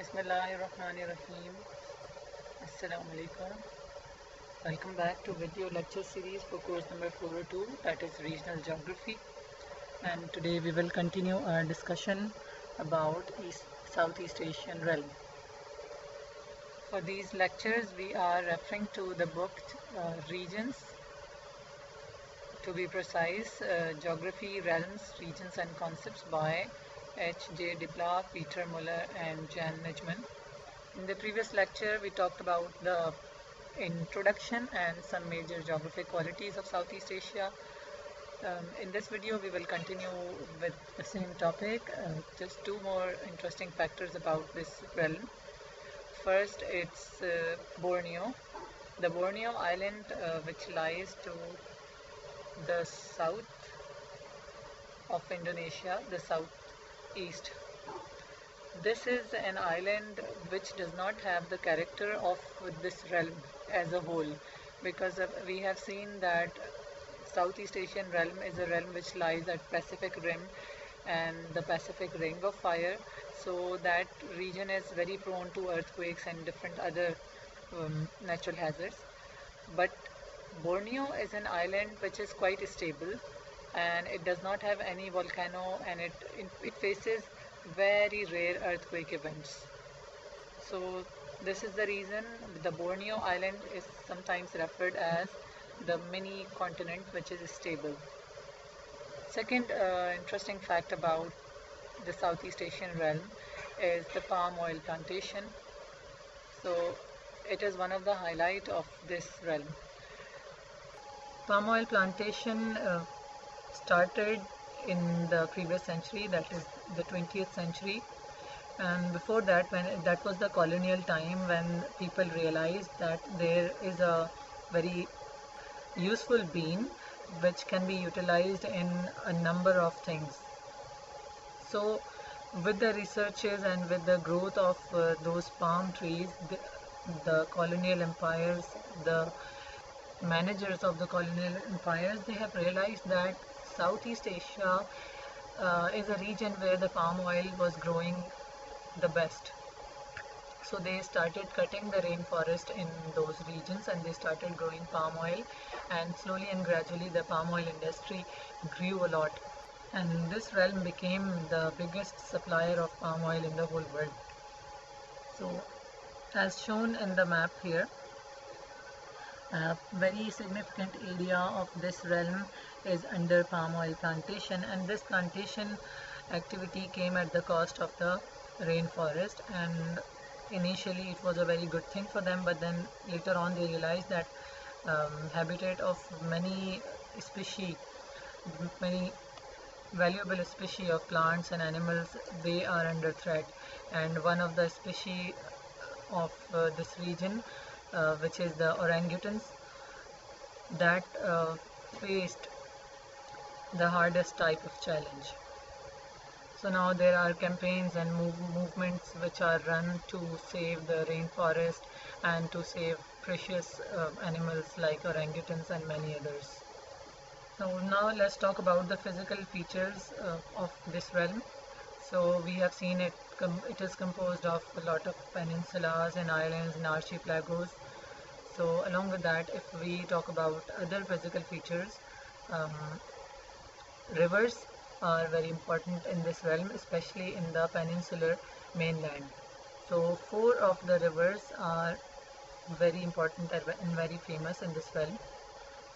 Bismillahirrahmanirrahim. Assalamu alaikum. Welcome back to video lecture series for course number 402, that is Regional Geography. And today we will continue our discussion about Southeast Asian realm. For these lectures we are referring to the book Regions, to be precise, Geography, Realms, Regions and Concepts by H.J. Dipla, Peter Muller and Jan Nijman. In the previous lecture we talked about the introduction and some major geographic qualities of Southeast Asia. In this video we will continue with the same topic, just two more interesting factors about this realm. First, it's Borneo. The Borneo island, which lies to the south of Indonesia, the southeast. This is an island which does not have the character of this realm as a whole, because we have seen that Southeast Asian realm is a realm which lies at Pacific Rim and the Pacific Ring of Fire, so that region is very prone to earthquakes and different other natural hazards. But Borneo is an island which is quite stable and it does not have any volcano, and it faces very rare earthquake events. So this is the reason the Borneo island is sometimes referred as the mini continent which is stable. Second interesting fact about the Southeast Asian realm is the palm oil plantation. So it is one of the highlight of this realm. Palm oil plantation started in the previous century, that is the 20th century, and before that, when that was the colonial time, when people realized that there is a very useful bean which can be utilized in a number of things. So with the researches and with the growth of those palm trees, the colonial empires, the managers of the colonial empires, they have realized that Southeast Asia is a region where the palm oil was growing the best. So they started cutting the rainforest in those regions and they started growing palm oil, and slowly and gradually the palm oil industry grew a lot, and this realm became the biggest supplier of palm oil in the whole world. So as shown in the map here, a very significant area of this realm is under palm oil plantation, and this plantation activity came at the cost of the rainforest, and initially it was a very good thing for them, but then later on they realized that habitat of many species, many valuable species of plants and animals, they are under threat, and one of the species of this region, which is the orangutans, that faced the hardest type of challenge. So now there are campaigns and movements which are run to save the rainforest and to save precious animals like orangutans and many others. So now let's talk about the physical features of this realm. So we have seen it is composed of a lot of peninsulas and islands and archipelagos. So along with that, if we talk about other physical features, rivers are very important in this realm, especially in the peninsular mainland. So 4 of the rivers are very important and very famous in this realm,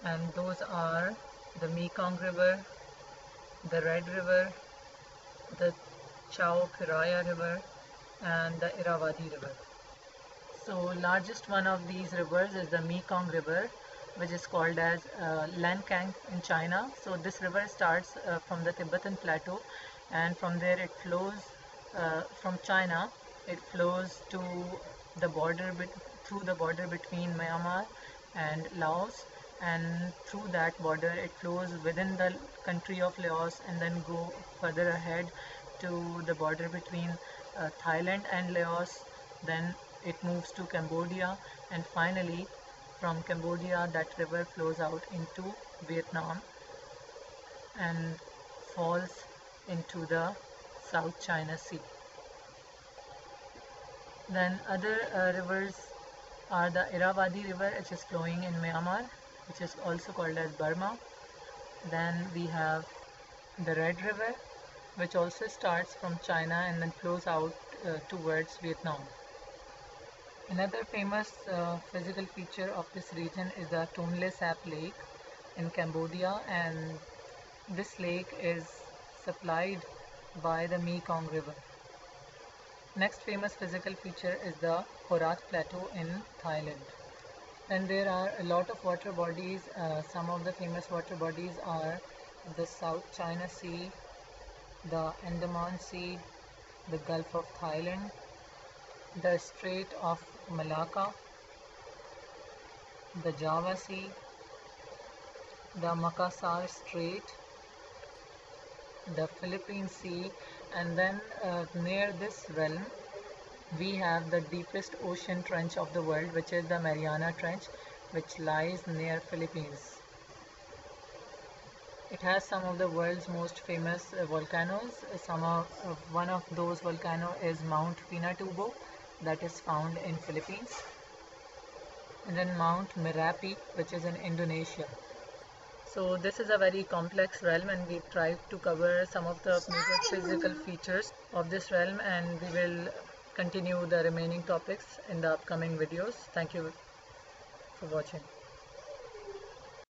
and those are the Mekong River, the Red River, the Chao Phraya River and the Irrawaddy River. So largest one of these rivers is the Mekong River, which is called as Lancang in China. So this river starts from the Tibetan plateau, and from there it flows from China. It flows to the border through the border between Myanmar and Laos, and through that border it flows within the country of Laos and then go further ahead to the border between Thailand and Laos. Then it moves to Cambodia, and finally from Cambodia that river flows out into Vietnam and falls into the South China Sea. Then other rivers are the Irrawaddy River, which is flowing in Myanmar, which is also called as Burma. Then we have the Red River, which also starts from China and then flows out towards Vietnam. Another famous physical feature of this region is the Tonle Sap Lake in Cambodia, and this lake is supplied by the Mekong River. Next famous physical feature is the Khorat Plateau in Thailand. And there are a lot of water bodies. Some of the famous water bodies are the South China Sea, the Andaman Sea, the Gulf of Thailand, the Strait of Malacca, the Java Sea, the Makassar Strait, the Philippine Sea, and then near this realm we have the deepest ocean trench of the world, which is the Mariana Trench, which lies near Philippines. It has some of the world's most famous volcanoes. One of those volcanoes is Mount Pinatubo, that is found in Philippines, and then Mount Merapi, which is in Indonesia. So this is a very complex realm, and we tried to cover some of the major physical features of this realm, and we will continue the remaining topics in the upcoming videos. Thank you for watching.